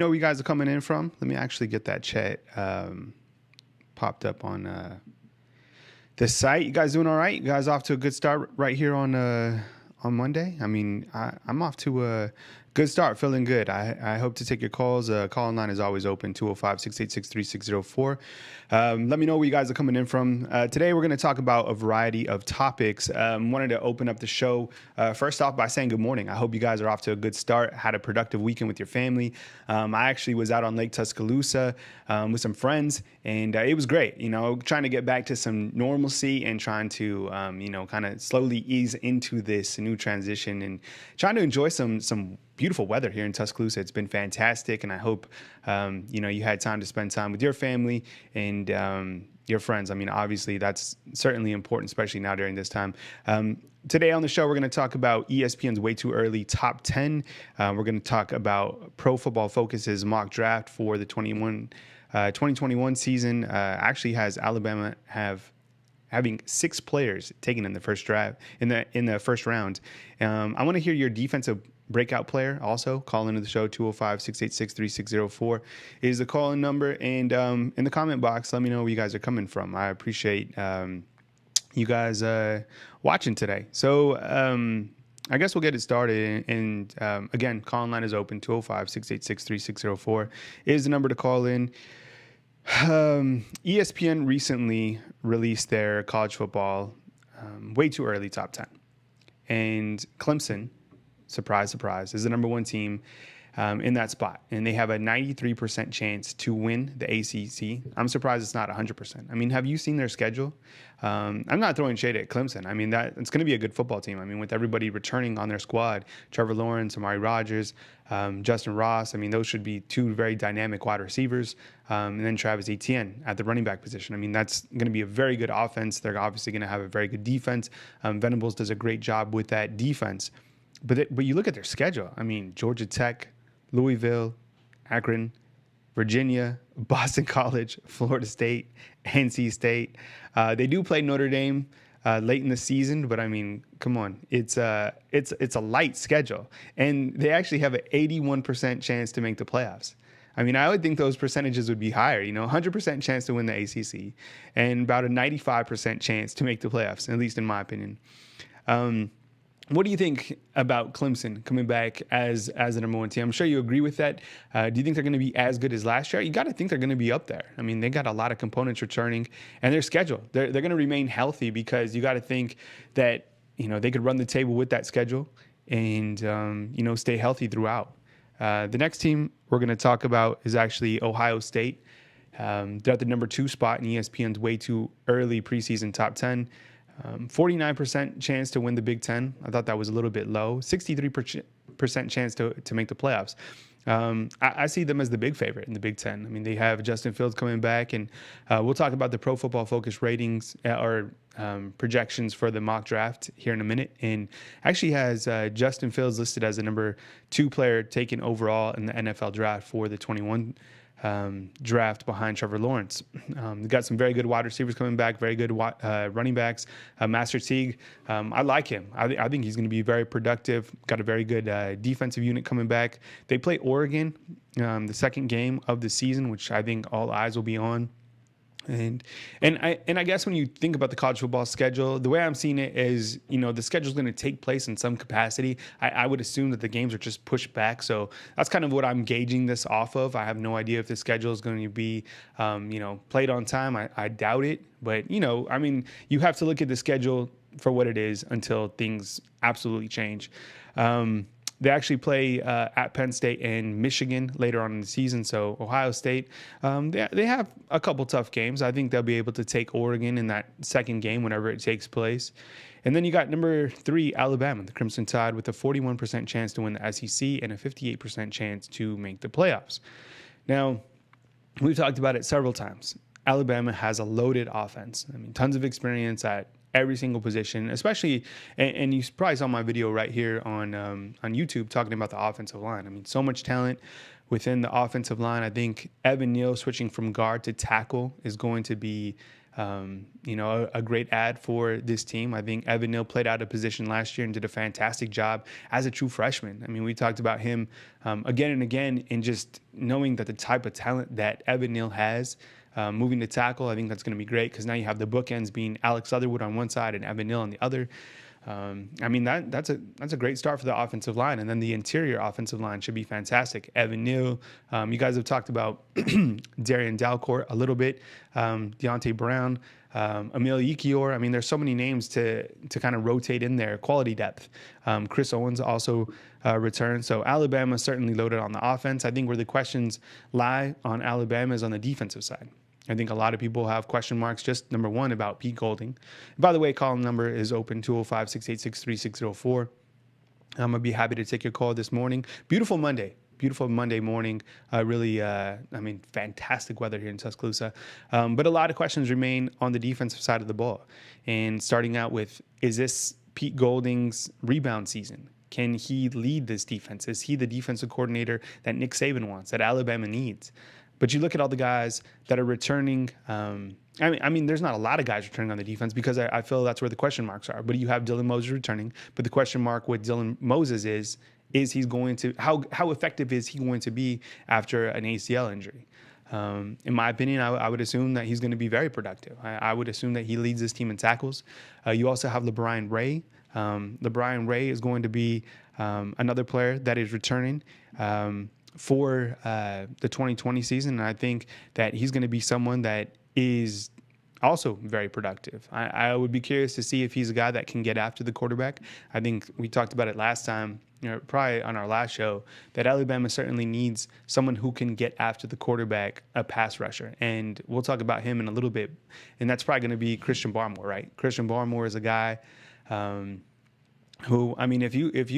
Know where you guys are coming in from. Let me actually get that chat popped up on the site. You guys doing all right? You guys off to a good start right here on Monday? I mean, I'm off to a good start, feeling good. I hope to take your calls. Call line is always open, 205-686-3604. Let me know where you guys are coming in from. Today, we're going to talk about a variety of topics. Wanted to open up the show first off by saying good morning. I hope you guys are off to a good start, had a productive weekend with your family. I actually was out on Lake Tuscaloosa with some friends, and it was great. You know, trying to get back to some normalcy and trying to, kind of slowly ease into this new transition and trying to enjoy some beautiful weather here in Tuscaloosa. It's been fantastic, and I hope you had time to spend time with your family and your friends. I mean, obviously, that's certainly important, especially now during this time. Today on the show, we're going to talk about ESPN's Way Too Early Top 10. We're going to talk about Pro Football Focus's mock draft for the 2021 season. Actually has Alabama having 6 players taken in the first draft in the first round. I want to hear your defensive breakout player also. Call into the show. 205-686-3604 is the call-in number. And in the comment box, let me know where you guys are coming from. I appreciate you guys watching today. So I guess we'll get it started. And again, call-in line is open. 205-686-3604 is the number to call in. ESPN recently released their college football Way Too Early Top 10. And Clemson, surprise, surprise, is the number 1 team in that spot. And they have a 93% chance to win the ACC. I'm surprised it's not 100%. I mean, have you seen their schedule? I'm not throwing shade at Clemson. I mean, it's going to be a good football team. I mean, with everybody returning on their squad, Trevor Lawrence, Amari Rodgers, Justin Ross, I mean, those should be 2 very dynamic wide receivers. And then Travis Etienne at the running back position. I mean, that's going to be a very good offense. They're obviously going to have a very good defense. Venables does a great job with that defense. But you look at their schedule. I mean, Georgia Tech, Louisville, Akron, Virginia, Boston College, Florida State, NC State. They do play Notre Dame late in the season, but I mean, come on, it's a light schedule, and they actually have an 81% chance to make the playoffs. I mean, I would think those percentages would be higher. 100% chance to win the ACC, and about a 95% chance to make the playoffs, at least in my opinion. What do you think about Clemson coming back as the number 1 team? I'm sure you agree with that. Do you think they're going to be as good as last year? You got to think they're going to be up there. I mean, they got a lot of components returning, and their schedule. They're going to remain healthy because you got to think that they could run the table with that schedule and stay healthy throughout. The next team we're going to talk about is actually Ohio State. They're at the number 2 spot in ESPN's Way Too Early preseason top 10. 49% chance to win the Big Ten. I thought that was a little bit low. 63% chance to make the playoffs. I see them as the big favorite in the Big Ten. I mean, they have Justin Fields coming back, and we'll talk about the Pro Football Focus ratings or projections for the mock draft here in a minute. And actually has Justin Fields listed as the number 2 player taken overall in the NFL draft for the 21 draft behind Trevor Lawrence. They've got some very good wide receivers coming back, very good running backs. Master Teague, I like him. I think he's going to be very productive. Got a very good defensive unit coming back. They play Oregon, the second game of the season, which I think all eyes will be on. And I guess when you think about the college football schedule, the way I'm seeing it is, the schedule is going to take place in some capacity. I would assume that the games are just pushed back. So that's kind of what I'm gauging this off of. I have no idea if the schedule is going to be, played on time. I doubt it. But, I mean, you have to look at the schedule for what it is until things absolutely change. They actually play at Penn State and Michigan later on in the season. So Ohio State, they have a couple tough games. I think they'll be able to take Oregon in that second game whenever it takes place. And then you got number 3, Alabama, the Crimson Tide, with a 41% chance to win the SEC and a 58% chance to make the playoffs. Now, we've talked about it several times. Alabama has a loaded offense. I mean, tons of experience at every single position, especially, and you probably saw my video right here on YouTube talking about the offensive line. I mean, so much talent within the offensive line. I think Evan Neal switching from guard to tackle is going to be A great ad for this team. I think Evan Neal played out of position last year and did a fantastic job as a true freshman. I mean, we talked about him again and again, and just knowing that the type of talent that Evan Neal has, moving to tackle, I think that's going to be great because now you have the bookends being Alex Leatherwood on one side and Evan Neal on the other. That's a great start for the offensive line, and then the interior offensive line should be fantastic. Evan Neal, you guys have talked about Darian Dalcourt a little bit, Deontay Brown, Emil Ikior. I mean, there's so many names to kind of rotate in there. Quality depth. Chris Owens also returned. So Alabama certainly loaded on the offense. I think where the questions lie on Alabama is on the defensive side. I think a lot of people have question marks, just number one, about Pete Golding. By the way, call number is open, 205-686-3604. I'm going to be happy to take your call this morning. Beautiful Monday morning. Fantastic weather here in Tuscaloosa. But a lot of questions remain on the defensive side of the ball. And starting out with, is this Pete Golding's rebound season? Can he lead this defense? Is he the defensive coordinator that Nick Saban wants, that Alabama needs? But you look at all the guys that are returning. There's not a lot of guys returning on the defense because I feel that's where the question marks are. But you have Dylan Moses returning. But the question mark with Dylan Moses is he going to, how effective is he going to be after an ACL injury? In my opinion, I would assume that he's going to be very productive. I would assume that he leads this team in tackles. You also have LeBron Ray. LeBron Ray is going to be another player that is returning for the 2020 season. And I think that he's going to be someone that is also very productive. I would be curious to see if he's a guy that can get after the quarterback. I think we talked about it last time, probably on our last show, that Alabama certainly needs someone who can get after the quarterback, a pass rusher. And we'll talk about him in a little bit. And that's probably going to be Christian Barmore, right? Christian Barmore is a guy who, if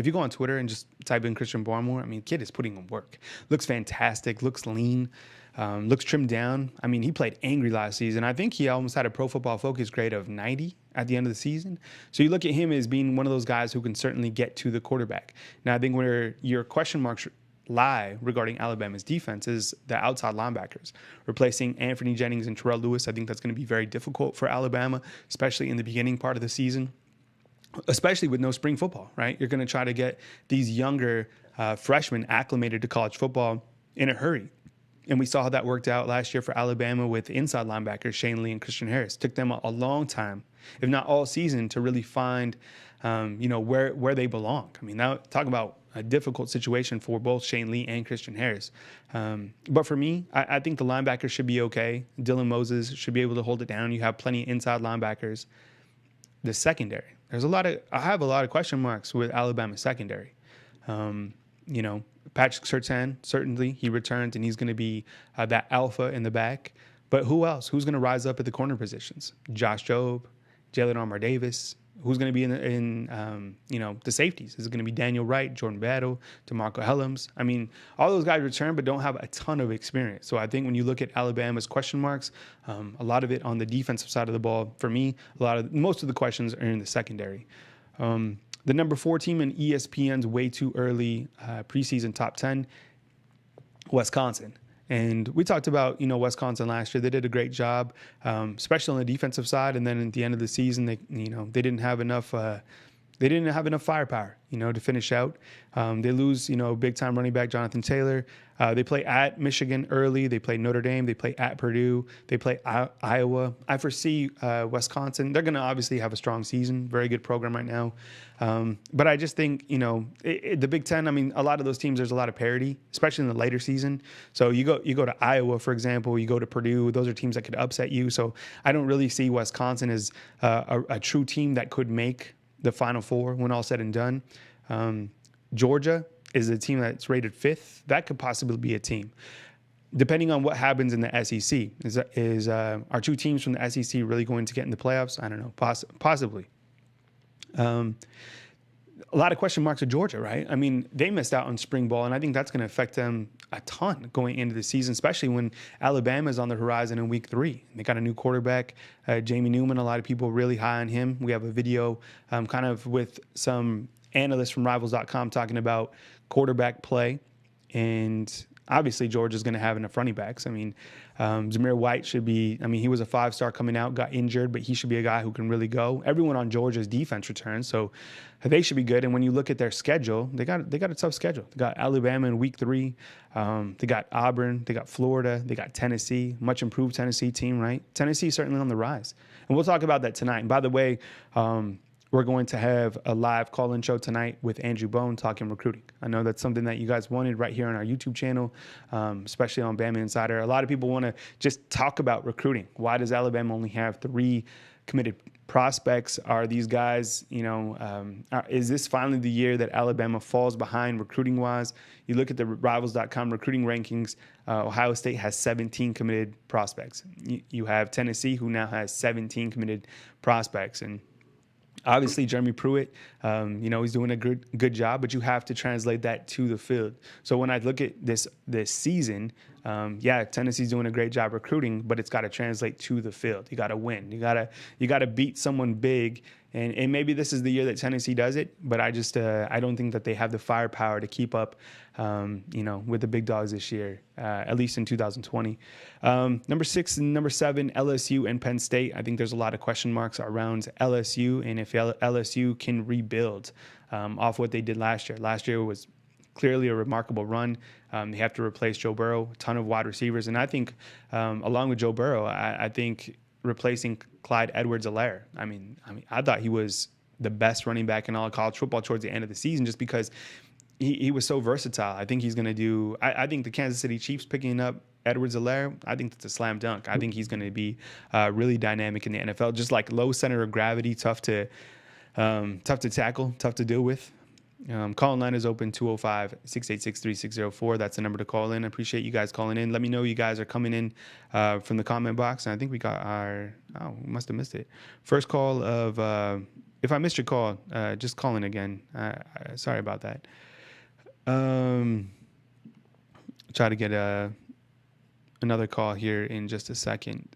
you go on Twitter and just type in Christian Barmore, kid is putting in work. Looks fantastic, looks lean, looks trimmed down. He played angry last season. I think he almost had a Pro Football Focus grade of 90 at the end of the season. So you look at him as being one of those guys who can certainly get to the quarterback. Now, I think where your question marks lie regarding Alabama's defense is the outside linebackers. Replacing Anthony Jennings and Terrell Lewis, I think that's going to be very difficult for Alabama, especially in the beginning part of the season. Especially with no spring football, right? You're going to try to get these younger freshmen acclimated to college football in a hurry. And we saw how that worked out last year for Alabama with inside linebackers Shane Lee and Christian Harris. Took them a long time, if not all season, to really find, where they belong. Now talk about a difficult situation for both Shane Lee and Christian Harris. But for me, I think the linebackers should be okay. Dylan Moses should be able to hold it down. You have plenty of inside linebackers. The secondary. I have a lot of question marks with Alabama secondary. Patrick Surtain, certainly he returns and he's going to be that alpha in the back. But who else? Who's going to rise up at the corner positions? Josh Jobe, Jalen Armour Davis. Who's going to be in the safeties? Is it going to be Daniel Wright, Jordan Battle, DeMarco Helms? All those guys return but don't have a ton of experience. So I think when you look at Alabama's question marks, a lot of it on the defensive side of the ball, for me, most of the questions are in the secondary. The number 4 team in ESPN's way too early preseason top 10, Wisconsin. And we talked about, Wisconsin last year. They did a great job, especially on the defensive side. And then at the end of the season, they didn't have enough. They didn't have enough firepower, to finish out. They lose, big time running back Jonathan Taylor. They play at Michigan early. They play Notre Dame. They play at Purdue. They play Iowa. I foresee Wisconsin. They're going to obviously have a strong season. Very good program right now. But I just think, the Big Ten, a lot of those teams, there's a lot of parity, especially in the later season. So you go to Iowa, for example, you go to Purdue. Those are teams that could upset you. So I don't really see Wisconsin as a true team that could make the Final Four when all said and done. Georgia is a team that's rated 5th. That could possibly be a team. Depending on what happens in the SEC. Are 2 teams from the SEC really going to get in the playoffs? I don't know. Possibly. A lot of question marks with Georgia, right? They missed out on spring ball, and I think that's going to affect them a ton going into the season, especially when Alabama is on the horizon in week 3. They got a new quarterback, Jamie Newman. A lot of people really high on him. We have a video kind of with some analysts from Rivals.com talking about quarterback play, and obviously Georgia's going to have enough running backs. I mean, Zamir White should be, I mean, he was a 5-star coming out, got injured, but he should be a guy who can really go. Everyone on Georgia's defense returns, so they should be good. And when you look at their schedule, they got a tough schedule. They got Alabama in week 3. They got Auburn. They got Florida. They got Tennessee, much improved Tennessee team, right? Tennessee is certainly on the rise. And we'll talk about that tonight. And by the way, we're going to have a live call-in show tonight with Andrew Bone talking recruiting. I know that's something that you guys wanted right here on our YouTube channel, especially on Bama Insider. A lot of people want to just talk about recruiting. Why does Alabama only have 3 committed prospects? Are these guys, is this finally the year that Alabama falls behind recruiting-wise? You look at the Rivals.com recruiting rankings, Ohio State has 17 committed prospects. You have Tennessee, who now has 17 committed prospects. And obviously, Jeremy Pruitt, he's doing a good job, but you have to translate that to the field. So when I look at this season, Tennessee's doing a great job recruiting, but it's got to translate to the field. You got to win. You got to beat someone big. And maybe this is the year that Tennessee does it, but I don't think that they have the firepower to keep up, with the big dogs this year, at least in 2020. Number 6 and number 7, LSU and Penn State. I think there's a lot of question marks around LSU and if LSU can rebuild off what they did last year. Last year was clearly a remarkable run. They have to replace Joe Burrow, a ton of wide receivers, and I think along with Joe Burrow, I think replacing Clyde Edwards-Helaire. I mean, I thought he was the best running back in all of college football towards the end of the season, just because he was so versatile. I think he's going to do. I think the Kansas City Chiefs picking up Edwards-Helaire, I think that's a slam dunk. I think he's going to be really dynamic in the NFL. Just like low center of gravity, tough to tackle, tough to deal with. Call line is open, 205-686-3604. That's the number to call in. I appreciate you guys calling in. Let me know you guys are coming in from the comment box. And I think we got we must have missed it. First call of, if I missed your call, just call in again. Sorry about that. Try to get another call here in just a second.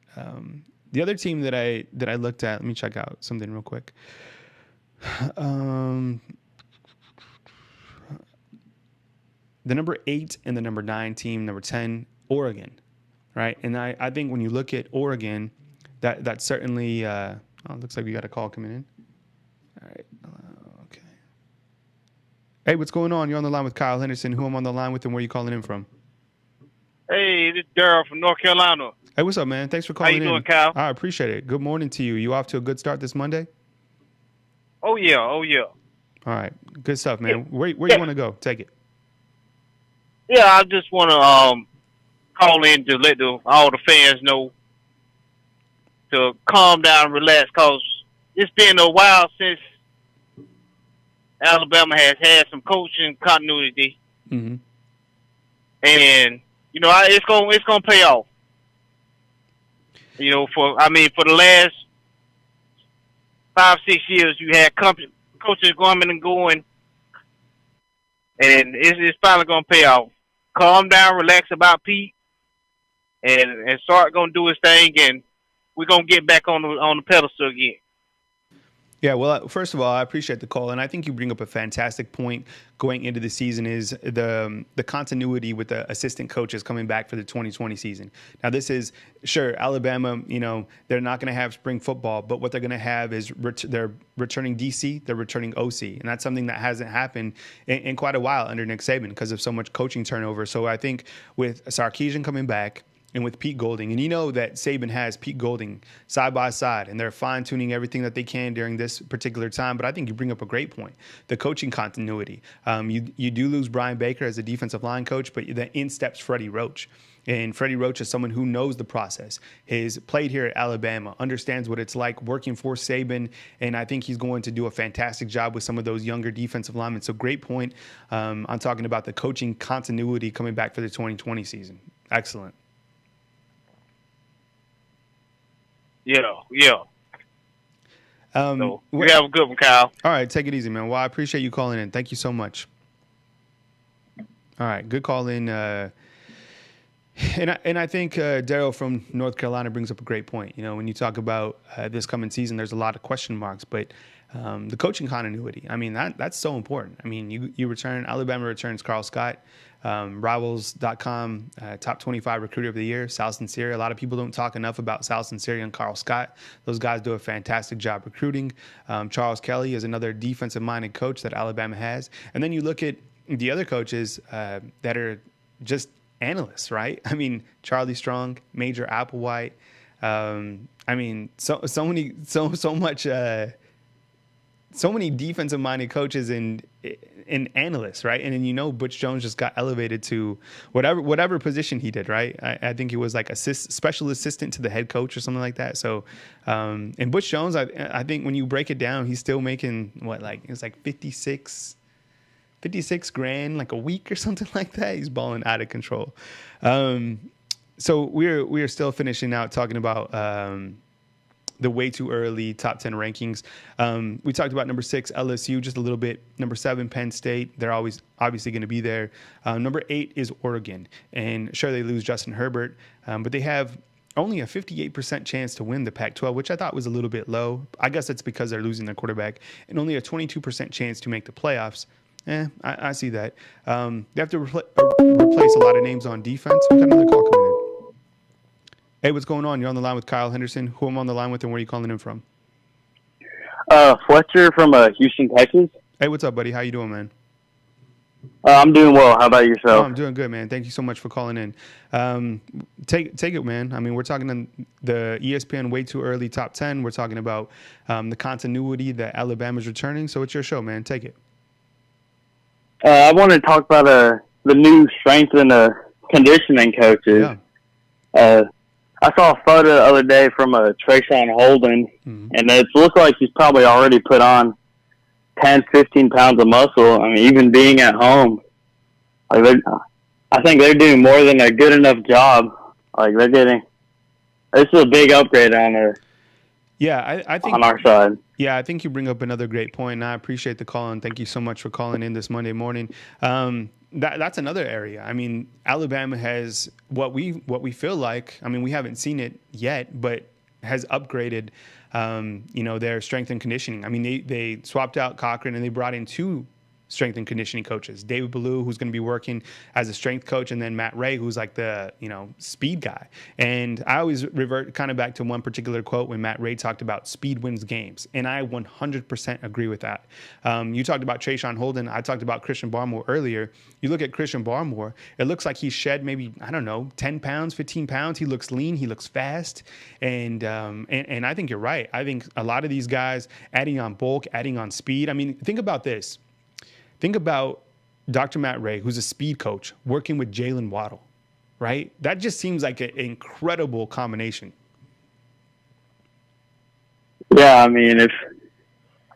The other team that I looked at, let me check out something real quick. The number 8 and the number 9 team, number 10, Oregon, right? And I think when you look at Oregon, that certainly looks like we got a call coming in. All right. Okay. Hey, what's going on? You're on the line with Kyle Henderson. Who I'm on the line with and where you calling in from? Hey, this is Daryl from North Carolina. Hey, what's up, man? Thanks for calling in. How you doing, Kyle? I appreciate it. Good morning to you. You off to a good start this Monday? Oh, yeah. All right. Good stuff, man. Yeah. Where you want to go? Take it. Yeah, I just want to call in to let all the fans know to calm down and relax, because it's been a while since Alabama has had some coaching continuity. Mm-hmm. And, it's gonna pay off. For the last 5-6 years, you had coaches coming and going, and it's finally gonna pay off. Calm down, relax about Pete, and Sark gonna do his thing, and we're gonna get back on the pedestal again. Yeah, well, first of all, I appreciate the call, and I think you bring up a fantastic point going into the season is the continuity with the assistant coaches coming back for the 2020 season. Now, this is, sure, Alabama, they're not going to have spring football, but what they're going to have is they're returning DC, they're returning OC, and that's something that hasn't happened in quite a while under Nick Saban because of so much coaching turnover. So I think with Sarkisian coming back, and with Pete Golding. And you know that Saban has Pete Golding side by side, and they're fine-tuning everything that they can during this particular time. But I think you bring up a great point, the coaching continuity. You do lose Brian Baker as a defensive line coach, but then in steps Freddie Roach. And Freddie Roach is someone who knows the process, has played here at Alabama, understands what it's like working for Saban, and I think he's going to do a fantastic job with some of those younger defensive linemen. So great point on talking about the coaching continuity coming back for the 2020 season. Excellent. Yeah. So we have a good one, Kyle. All right, take it easy, man. Well, I appreciate you calling in. Thank you so much. All right, good call in. And I think Daryl from North Carolina brings up a great point. When you talk about this coming season, there's a lot of question marks, but the coaching continuity. I mean, that's so important. I mean, Alabama returns Carl Scott, Rivals.com, top 25 recruiter of the year, Sal Sinceri. A lot of people don't talk enough about Sal Sinceri and Carl Scott. Those guys do a fantastic job recruiting. Charles Kelly is another defensive-minded coach that Alabama has. And then you look at the other coaches that are just analysts, right? I mean, Charlie Strong, Major Applewhite. I mean, so many defensive minded coaches and analysts, right? And then, Butch Jones just got elevated to whatever position he did, right? I think he was like special assistant to the head coach or something like that. So, and Butch Jones, I think when you break it down, he's still making it was like 56 grand like a week or something like that. He's balling out of control. So we're still finishing out talking about the way too early top 10 rankings. We talked about number 6 LSU just a little bit. Number 7 Penn State. They're always obviously going to be there. Number 8 is Oregon, and sure they lose Justin Herbert, but they have only a 58% chance to win the Pac-12, which I thought was a little bit low. I guess it's because they're losing their quarterback, and only a 22% chance to make the playoffs. I see that. They have to replace a lot of names on defense. We've got another call coming in. Hey, what's going on? You're on the line with Kyle Henderson. Who am I on the line with, and where are you calling in from? Fletcher from Houston, Texas. Hey, what's up, buddy? How you doing, man? I'm doing well. How about yourself? Oh, I'm doing good, man. Thank you so much for calling in. Take it, man. I mean, we're talking on the ESPN way too early top 10. We're talking about the continuity that Alabama's returning. So it's your show, man. Take it. I want to talk about the new strength and conditioning coaches. Yeah. I saw a photo the other day from Trayshawn Holden, and it looked like he's probably already put on 10, 15 pounds of muscle. I mean, even being at home, I think they're doing more than a good enough job. This is a big upgrade on their. Yeah, I think on our side. Yeah, I think you bring up another great point, and I appreciate the call, and thank you so much for calling in this Monday morning. That's another area. I mean, Alabama has what we feel like. I mean, we haven't seen it yet, but has upgraded, their strength and conditioning. I mean, they swapped out Cochran and they brought in 2 strength and conditioning coaches. David Ballou, who's going to be working as a strength coach, and then Matt Ray, who's like the, speed guy. And I always revert kind of back to one particular quote when Matt Ray talked about speed wins games. And I 100% agree with that. You talked about Trayshawn Holden. I talked about Christian Barmore earlier. You look at Christian Barmore, it looks like he shed maybe, 10 pounds, 15 pounds. He looks lean. He looks fast. And I think you're right. I think a lot of these guys adding on bulk, adding on speed. I mean, think about this. Think about Dr. Matt Ray, who's a speed coach, working with Jalen Waddle, right? That just seems like an incredible combination. Yeah, I mean, if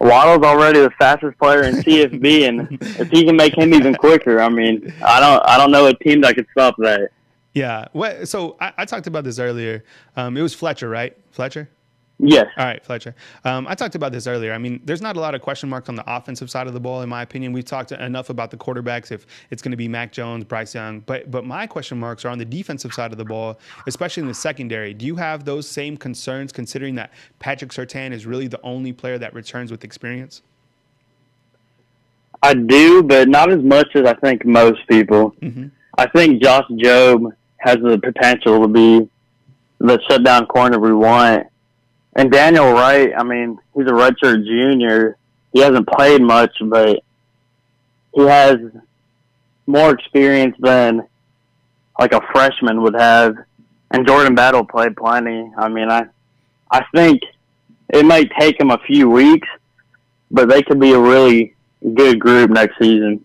Waddle's already the fastest player in CFB, and if he can make him even quicker, I mean, I don't know a team that could stop that. Yeah. So I talked about this earlier. It was Fletcher, right? Fletcher? Yes. All right, Fletcher. I talked about this earlier. I mean, there's not a lot of question marks on the offensive side of the ball, in my opinion. We've talked enough about the quarterbacks, if it's going to be Mac Jones, Bryce Young. But my question marks are on the defensive side of the ball, especially in the secondary. Do you have those same concerns, considering that Patrick Surtain is really the only player that returns with experience? I do, but not as much as I think most people. Mm-hmm. I think Josh Jobe has the potential to be the shutdown corner we want. And Daniel Wright, I mean, he's a redshirt junior. He hasn't played much, but he has more experience than like a freshman would have. And Jordan Battle played plenty. I mean, I think it might take him a few weeks, but they could be a really good group next season.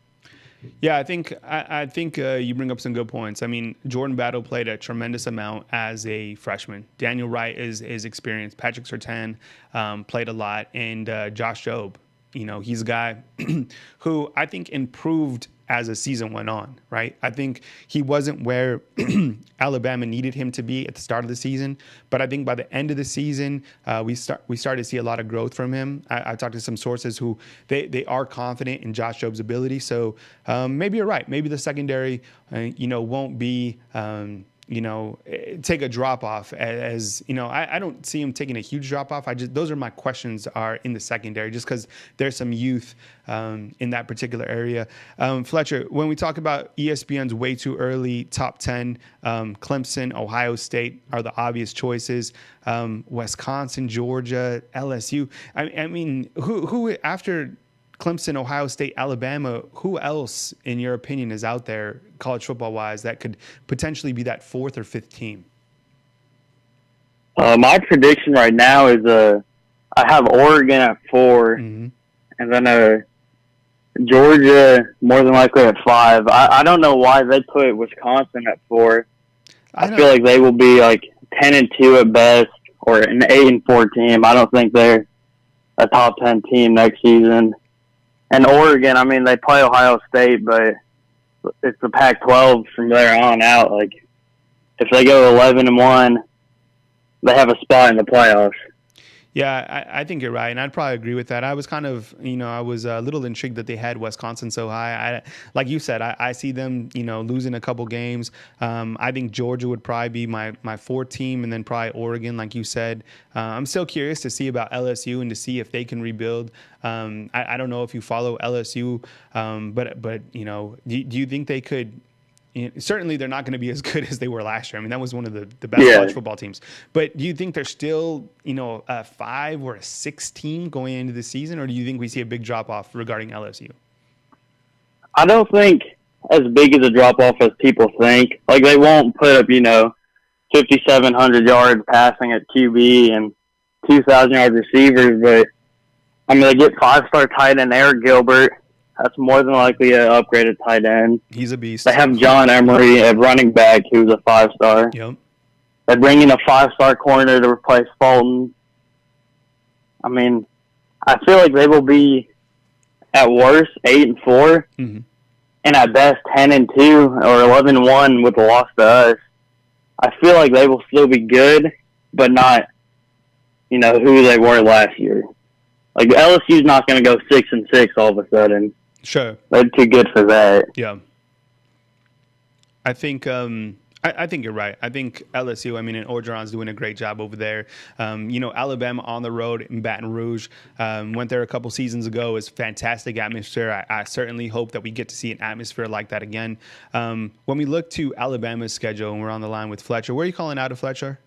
Yeah, I think you bring up some good points. I mean, Jordan Battle played a tremendous amount as a freshman. Daniel Wright is experienced. Patrick Surtain played a lot, and Josh Jobe, he's a guy who I think improved as the season went on, right? I think he wasn't where Alabama needed him to be at the start of the season, but I think by the end of the season, we started to see a lot of growth from him. I talked to some sources who they are confident in Josh Jobe's ability. So maybe you're right. Maybe the secondary, won't be take a drop off as I don't see him taking a huge drop off. Those are my questions are in the secondary, just because there's some youth in that particular area. Fletcher, when we talk about ESPN's way too early top 10, Clemson, Ohio State are the obvious choices. Wisconsin, Georgia, LSU. I mean, who after Clemson, Ohio State, Alabama, who else, in your opinion, is out there college football-wise that could potentially be that fourth or fifth team? My prediction right now is I have Oregon at 4, and then Georgia more than likely at 5. I don't know why they put Wisconsin at 4. I feel like they will be like 10-2 at best, or an 8-4 team. I don't think they're a top 10 team next season. And Oregon, I mean, they play Ohio State, but it's the Pac-12 from there on out. Like, if they go 11-1, they have a spot in the playoffs. Yeah, I think you're right, and I'd probably agree with that. I was kind of, I was a little intrigued that they had Wisconsin so high. Like you said, I see them, losing a couple games. I think Georgia would probably be my fourth team, and then probably Oregon, like you said. I'm still curious to see about LSU and to see if they can rebuild. I don't know if you follow LSU, but do you think they could? Certainly, they're not going to be as good as they were last year. I mean, that was one of the best college football teams. But do you think they're still, a 5 or a 6 team going into the season, or do you think we see a big drop off regarding LSU? I don't think as big as a drop off as people think. Like, they won't put up, 5,700 yards passing at QB and 2,000 yard receivers. But I mean, they get 5-star tight end Eric Gilbert. That's more than likely an upgraded tight end. He's a beast. They have John Emery at running back, who's a 5-star. Yep. They bring in a 5-star corner to replace Fulton. I mean, I feel like they will be, at worst, 8-4, and at best 10-2 or 11-1 with a loss to us. I feel like they will still be good, but not, who they were last year. Like, LSU's not going to go 6-6 all of a sudden. Sure. They're too good for that. Yeah. I think I think you're right. I think LSU, and Orgeron's doing a great job over there. Alabama on the road in Baton Rouge, went there a couple seasons ago. It's fantastic atmosphere. I certainly hope that we get to see an atmosphere like that again. When we look to Alabama's schedule, and we're on the line with Fletcher, where are you calling out of, Fletcher?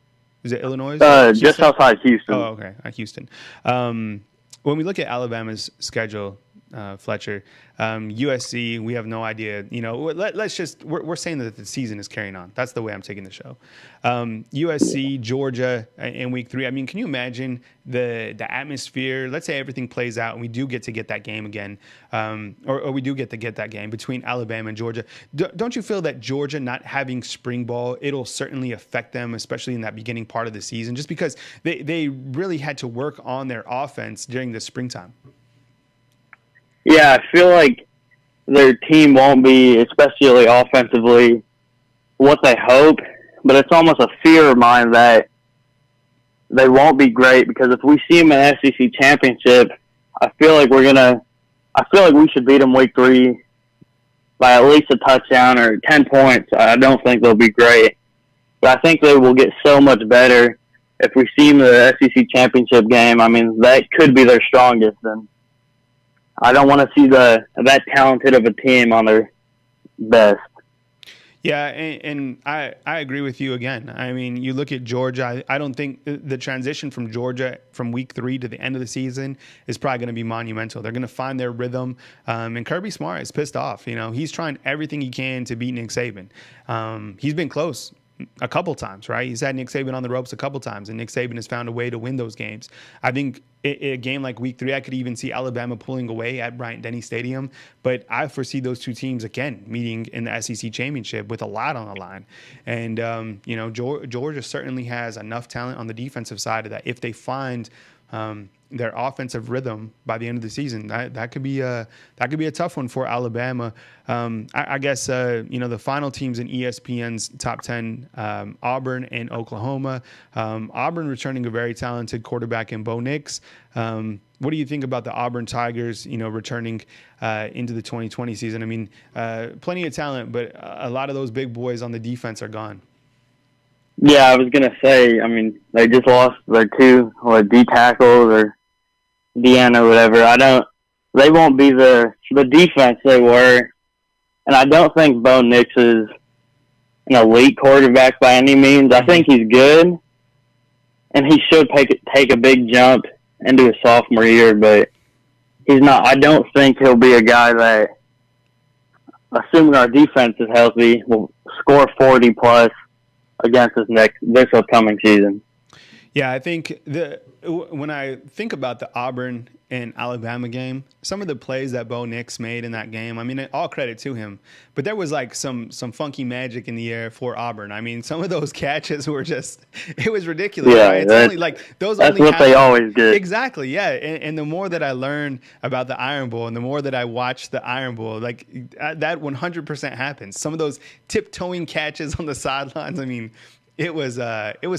Is it Illinois? Just outside Houston. Oh, okay. Houston. When we look at Alabama's schedule, Fletcher, USC, we have no idea. We're saying that the season is carrying on. That's the way I'm taking the show. USC, Georgia in week 3. I mean, can you imagine the atmosphere? Let's say everything plays out and we do get to get that game again, or we do get to get that game between Alabama and Georgia. Don't you feel that Georgia not having spring ball, it'll certainly affect them, especially in that beginning part of the season, just because they really had to work on their offense during the springtime? Yeah, I feel like their team won't be, especially offensively, what they hope, but it's almost a fear of mine that they won't be great, because if we see them in the SEC championship, I feel like we should beat them week 3 by at least a touchdown or 10 points. I don't think they'll be great, but I think they will get so much better if we see them in the SEC championship game. I mean, that could be their strongest, and I don't want to see that talented of a team on their best. Yeah, and I agree with you again. I mean, you look at Georgia, I don't think the transition from Georgia from week 3 to the end of the season is probably going to be monumental. They're going to find their rhythm. And Kirby Smart is pissed off. He's trying everything he can to beat Nick Saban. He's been close a couple times, right? He's had Nick Saban on the ropes a couple times, and Nick Saban has found a way to win those games. I think a game like week 3, I could even see Alabama pulling away at Bryant-Denny Stadium, but I foresee those two teams again meeting in the SEC championship with a lot on the line. And Georgia certainly has enough talent on the defensive side of that. If they find their offensive rhythm by the end of the season, that could be a tough one for Alabama. I guess the final teams in ESPN's top 10, Auburn and Oklahoma. Auburn returning a very talented quarterback in Bo Nix. What do you think about the Auburn Tigers, returning into the 2020 season? I mean, plenty of talent, but a lot of those big boys on the defense are gone. Yeah, I was gonna say. I mean, they just lost their two D tackles or DN or whatever. They won't be the defense they were, and I don't think Bo Nix is an elite quarterback by any means. I think he's good, and he should take a big jump into his sophomore year, but he's not. I don't think he'll be a guy that, assuming our defense is healthy, will score 40 plus against this upcoming season. Yeah, I think when I think about the Auburn and Alabama game, some of the plays that Bo Nix made in that game, I mean, all credit to him, but there was like some funky magic in the air for Auburn. I mean, some of those catches were just, it was ridiculous. Yeah, right? It's only like those. That's what they always did. Exactly. Yeah, and the more that I learn about the Iron Bowl, and the more that I watch the Iron Bowl, like that 100% happens. Some of those tiptoeing catches on the sidelines. I mean, it was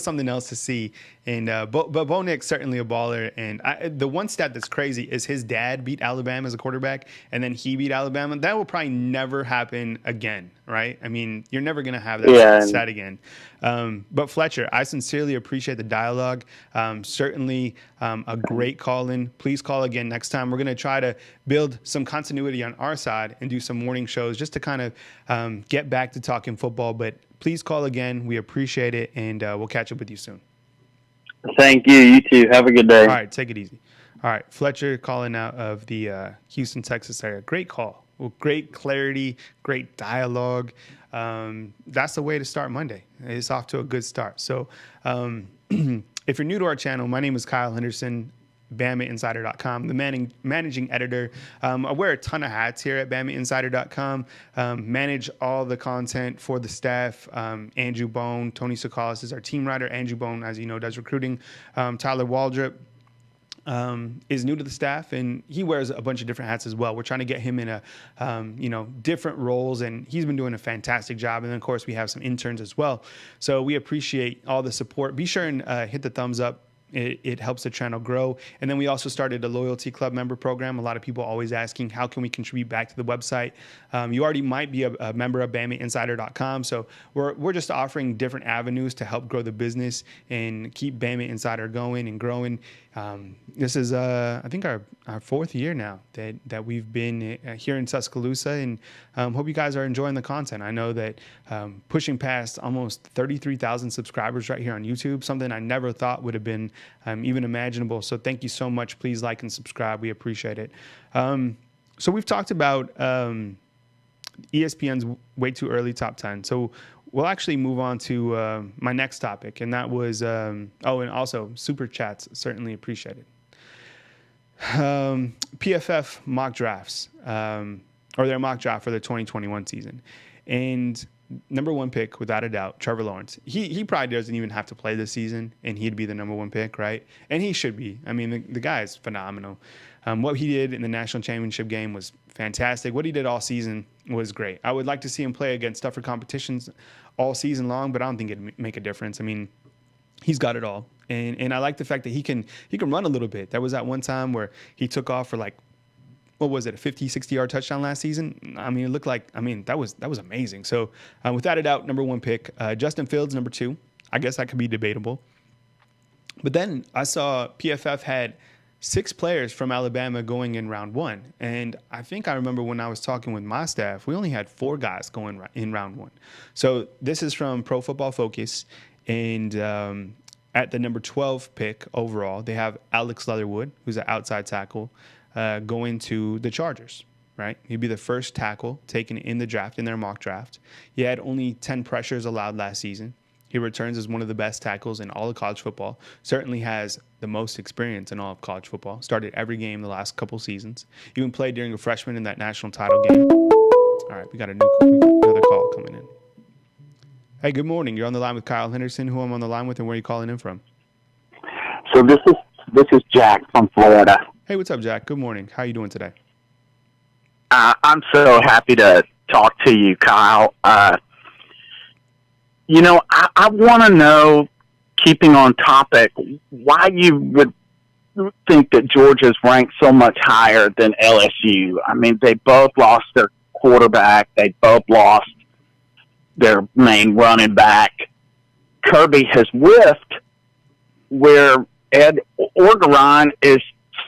something else to see, and but Bo Nix certainly a baller. And the one stat that's crazy is his dad beat Alabama as a quarterback, and then he beat Alabama. That will probably never happen again, right? I mean, you're never gonna have that stat again. But Fletcher, I sincerely appreciate the dialogue. Certainly a great call-in. Please call again next time. We're gonna try to build some continuity on our side and do some morning shows just to kind of get back to talking football, but. Please call again. We appreciate it, and we'll catch up with you soon. Thank you. You too. Have a good day. All right. Take it easy. All right. Fletcher calling out of the Houston, Texas area. Great call. Well, great clarity, great dialogue. That's the way to start Monday. It's off to a good start. So if you're new to our channel, my name is Kyle Henderson. BamaInsider.com, the managing editor. I wear a ton of hats here at BamaInsider.com. Manage all the content for the staff. Andrew Bone, Tony Sokalis is our team writer. Andrew Bone, as you know, does recruiting. Tyler Waldrop is new to the staff, and he wears a bunch of different hats as well. We're trying to get him in a different roles, and he's been doing a fantastic job. And then, of course, we have some interns as well. So we appreciate all the support. Be sure and hit the thumbs up. It helps the channel grow. And then we also started a loyalty club member program. A lot of people always asking, how can we contribute back to the website? You already might be a member of BamaInsider.com. So we're just offering different avenues to help grow the business and keep Bama Insider going and growing. This is, I think, our fourth year now that we've been here in Tuscaloosa, and hope you guys are enjoying the content. I know that pushing past almost 33,000 subscribers right here on YouTube, something I never thought would have been even imaginable. So thank you so much. Please like and subscribe. We appreciate it. So we've talked about ESPN's way too early top 10. So we'll actually move on to my next topic, and that was, and also super chats, certainly appreciated. PFF mock drafts, or their mock draft for the 2021 season. And number one pick, without a doubt, Trevor Lawrence. He probably doesn't even have to play this season, and he'd be the number one pick, right? And he should be. I mean, the guy is phenomenal. What he did in the national championship game was fantastic. What he did all season was great. I would like to see him play against tougher competitions all season long, but I don't think it'd make a difference. I mean, he's got it all. And I like the fact that he can run a little bit. There was that one time where he took off for like, what was it, a 50, 60-yard touchdown last season? I mean, it looked like, that was amazing. So without a doubt, number one pick. Justin Fields, number two. I guess that could be debatable. But then I saw PFF had 6 players from Alabama going in round one. And I think I remember when I was talking with my staff, we only had 4 guys going in round one. So this is from Pro Football Focus. And at the number 12 pick overall, they have Alex Leatherwood, who's an outside tackle, going to the Chargers, right? He'd be the first tackle taken in the draft, in their mock draft. He had only 10 pressures allowed last season. He returns as one of the best tackles in all of college football. Certainly has the most experience in all of college football. Started every game the last couple seasons. Even played during a freshman in that national title game. All right, we got another call coming in. Hey, good morning. You're on the line with Kyle Henderson. Who I'm on the line with, and where are you calling in from? So this is Jack from Florida. Hey, what's up, Jack? Good morning. How are you doing today? I'm so happy to talk to you, Kyle. I want to know, keeping on topic, why you would think that Georgia's ranked so much higher than LSU. I mean, they both lost their quarterback. They both lost their main running back. Kirby has whiffed where Ed Orgeron is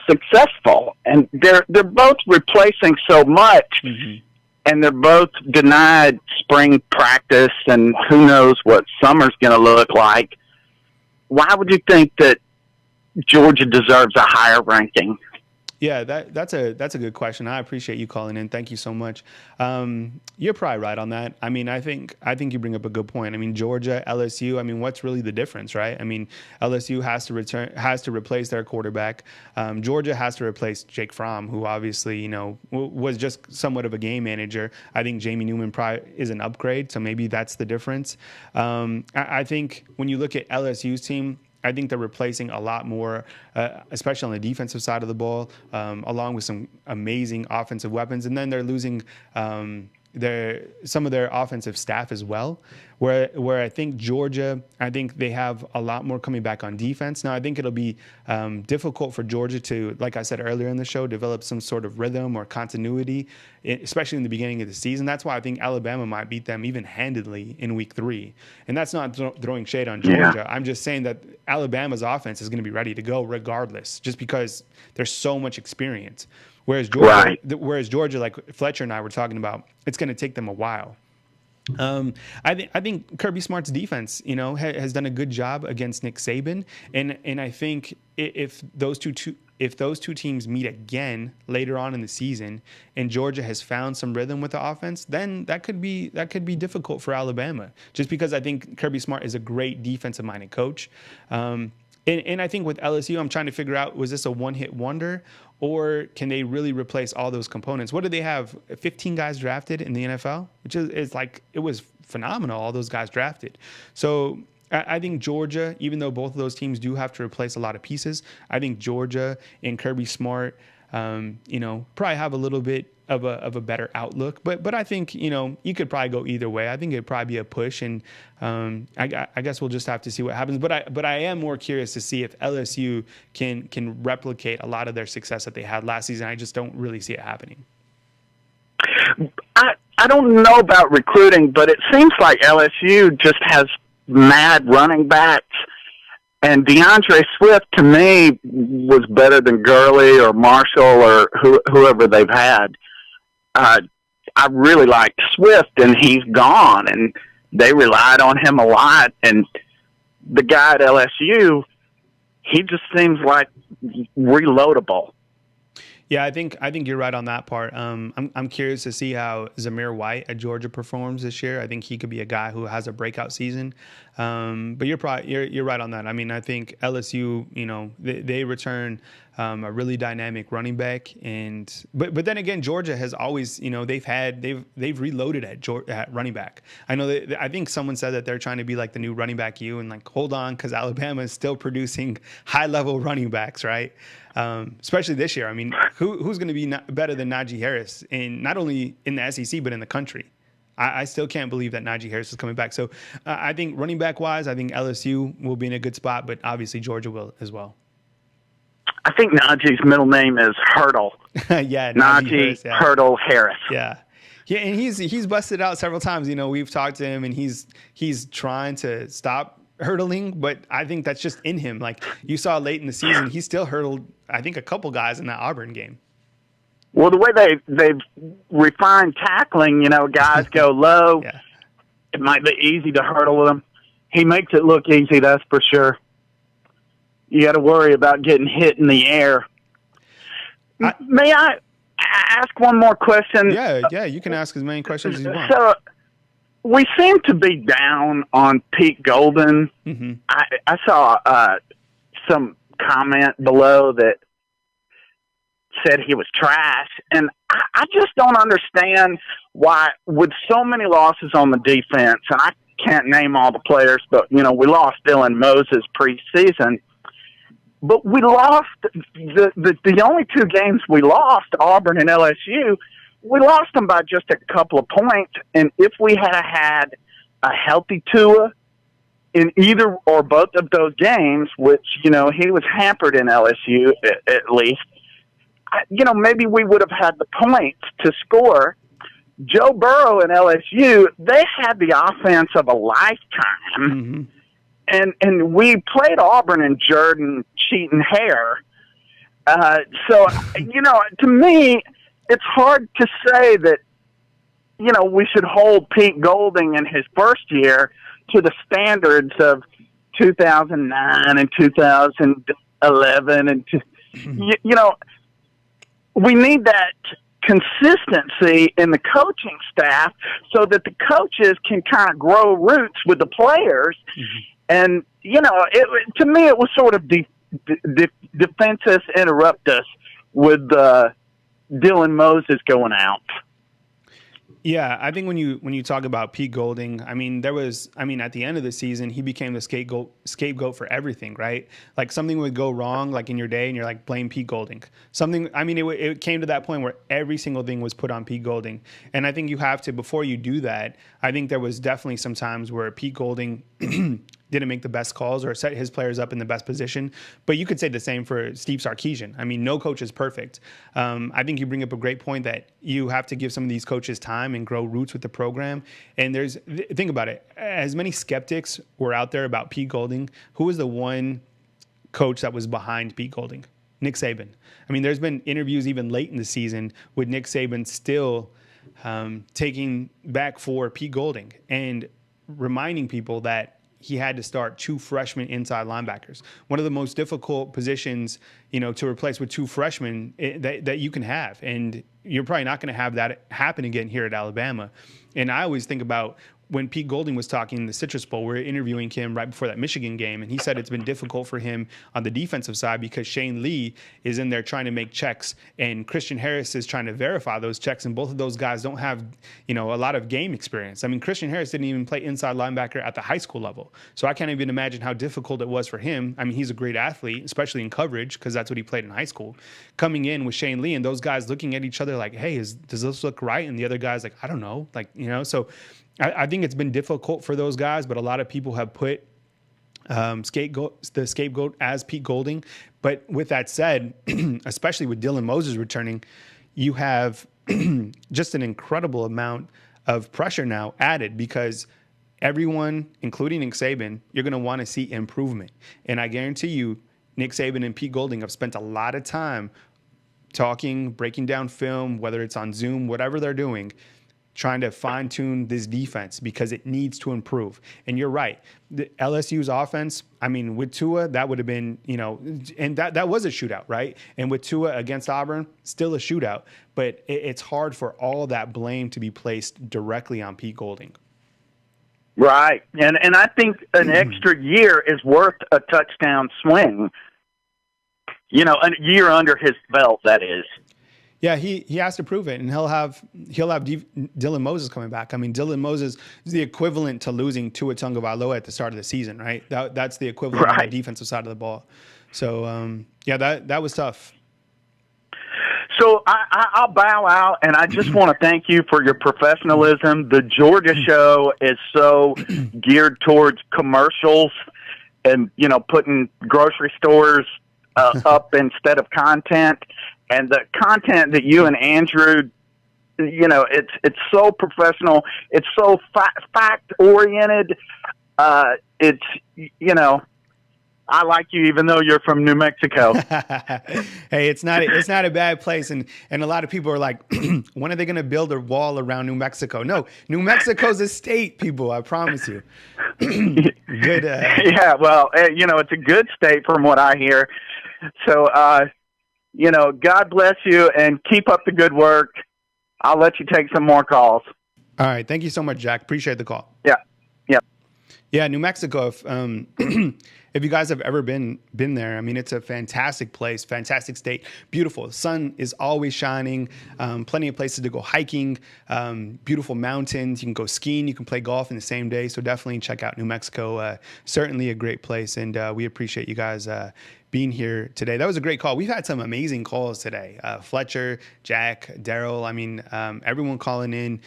successful, and they're both replacing so much, and they're both denied spring practice, and who knows what summer's going to look like. Why would you think that Georgia deserves a higher ranking? Yeah, that's a good question. I appreciate you calling in. Thank you so much. You're probably right on that. I mean, I think you bring up a good point. I mean, Georgia, LSU. I mean, what's really the difference, right? I mean, LSU has to replace their quarterback. Georgia has to replace Jake Fromm, who obviously was just somewhat of a game manager. I think Jamie Newman probably is an upgrade, so maybe that's the difference. I think when you look at LSU's team, I think they're replacing a lot more, especially on the defensive side of the ball, along with some amazing offensive weapons. And then they're losing some of their offensive staff as well, where I think Georgia, I think they have a lot more coming back on defense. Now, I think it'll be difficult for Georgia to, like I said earlier in the show, develop some sort of rhythm or continuity, especially in the beginning of the season. That's why I think Alabama might beat them even handedly in week 3. And that's not throwing shade on Georgia. Yeah. I'm just saying that Alabama's offense is going to be ready to go regardless, just because there's so much experience. Whereas Georgia, like Fletcher and I were talking about, it's going to take them a while. I think Kirby Smart's defense, has done a good job against Nick Saban, and I think if those two teams meet again later on in the season, and Georgia has found some rhythm with the offense, then that could be difficult for Alabama, just because I think Kirby Smart is a great defensive-minded coach. And I think with LSU, I'm trying to figure out, was this a one-hit wonder, or can they really replace all those components? What do they have? 15 guys drafted in the NFL, which is like, it was phenomenal, all those guys drafted. So I think Georgia, even though both of those teams do have to replace a lot of pieces, I think Georgia and Kirby Smart, probably have a little bit of a better outlook. But I think, you could probably go either way. I think it'd probably be a push, and I guess we'll just have to see what happens. But I am more curious to see if LSU can replicate a lot of their success that they had last season. I just don't really see it happening. I don't know about recruiting, but it seems like LSU just has mad running backs. And DeAndre Swift, to me, was better than Gurley or Marshall or whoever they've had. I really liked Swift, and he's gone, and they relied on him a lot. And the guy at LSU, he just seems like reloadable. Yeah, I think you're right on that part. I'm curious to see how Zamir White at Georgia performs this year. I think he could be a guy who has a breakout season. But you're right on that. I mean, I think LSU, they return a really dynamic running back, but then again, Georgia has always, they've reloaded at running back. I know I think someone said that they're trying to be like the new running back U, and like, hold on, because Alabama is still producing high level running backs, right? Especially this year. I mean, who's going to be better than Najee Harris, in not only in the SEC but in the country? I still can't believe that Najee Harris is coming back. So I think running back wise, I think LSU will be in a good spot, but obviously Georgia will as well. I think Najee's middle name is Hurdle. Yeah, Najee Harris, yeah. Hurdle Harris. Yeah. Yeah, and he's busted out several times. We've talked to him, and he's trying to stop hurdling, but I think that's just in him. Like you saw late in the season, he still hurdled, I think, a couple guys in that Auburn game. Well, the way they've refined tackling, guys go low. Yeah. It might be easy to hurdle with him. He makes it look easy, that's for sure. You got to worry about getting hit in the air. May I ask one more question? Yeah, you can ask as many questions as you want. So we seem to be down on Pete Golden. Mm-hmm. I saw some comment below that said he was trash, and I just don't understand why, with so many losses on the defense, and I can't name all the players, but we lost Dylan Moses preseason, but we lost the only two games we lost, Auburn and LSU. We lost them by just a couple of points, and if we had a healthy Tua in either or both of those games, which he was hampered in LSU at least, maybe we would have had the points to score. Joe Burrow and LSU, they had the offense of a lifetime. Mm-hmm. and we played Auburn and Jordan cheating hair. So, to me, it's hard to say that, we should hold Pete Golding in his first year to the standards of 2009 and 2011. And, we need that consistency in the coaching staff so that the coaches can kind of grow roots with the players. Mm-hmm. And, to me, it was sort of defensus interruptus with Dylan Moses going out. Yeah, I think when you talk about Pete Golding, at the end of the season, he became the scapegoat for everything, right? Like something would go wrong, like in your day, and you're like, blame Pete Golding. It came to that point where every single thing was put on Pete Golding. And I think you have to, before you do that, I think there was definitely some times where Pete Golding didn't make the best calls or set his players up in the best position. But you could say the same for Steve Sarkisian. No coach is perfect. I think you bring up a great point that you have to give some of these coaches time and grow roots with the program. And think about it. As many skeptics were out there about Pete Golding, who was the one coach that was behind Pete Golding? Nick Saban. There's been interviews even late in the season with Nick Saban still taking back for Pete Golding and reminding people that he had to start 2 freshman inside linebackers. One of the most difficult positions, to replace with 2 freshmen that you can have. And you're probably not going to have that happen again here at Alabama. And I always think about when Pete Golding was talking in the Citrus Bowl, we were interviewing him right before that Michigan game, and he said it's been difficult for him on the defensive side because Shane Lee is in there trying to make checks, and Christian Harris is trying to verify those checks, and both of those guys don't have, a lot of game experience. Christian Harris didn't even play inside linebacker at the high school level, so I can't even imagine how difficult it was for him. He's a great athlete, especially in coverage, because that's what he played in high school. Coming in with Shane Lee and those guys looking at each other like, hey, does this look right? And the other guy's like, I don't know, so I think it's been difficult for those guys, but a lot of people have put the scapegoat as Pete Golding. But with that said, especially with Dylan Moses returning, you have just an incredible amount of pressure now added because everyone, including Nick Saban, you're going to want to see improvement. And I guarantee you, Nick Saban and Pete Golding have spent a lot of time talking, breaking down film, whether it's on Zoom, whatever they're doing, trying to fine-tune this defense because it needs to improve. And you're right. The LSU's offense, with Tua, that would have been, and that was a shootout, right? And with Tua against Auburn, still a shootout. But it's hard for all that blame to be placed directly on Pete Golding. Right. And I think an extra year is worth a touchdown swing. A year under his belt, that is. Yeah, he has to prove it, and he'll have Dylan Moses coming back. Dylan Moses is the equivalent to losing Tua Tagovailoa at the start of the season, right? That's the equivalent on the defensive side of the ball. So, that was tough. So I'll bow out, and I just want to thank you for your professionalism. The Georgia show is so geared towards commercials and, putting grocery stores up instead of content. And the content that you and Andrew, it's so professional. It's so fact oriented. It's, I like you even though you're from New Mexico. Hey, it's not a bad place. And a lot of people are like, when are they going to build a wall around New Mexico? No, New Mexico's a state, people. I promise you. Good. Yeah, well, it's a good state from what I hear. So, God bless you and keep up the good work. I'll let you take some more calls. All right. Thank you so much, Jack. Appreciate the call. Yeah. Yeah. New Mexico. If you guys have ever been there, it's a fantastic place, fantastic state, beautiful. The sun is always shining, plenty of places to go hiking, beautiful mountains. You can go skiing, you can play golf in the same day. So definitely check out New Mexico. Certainly a great place. And we appreciate you guys being here today. That was a great call. We've had some amazing calls today. Fletcher, Jack, Daryl. Everyone calling in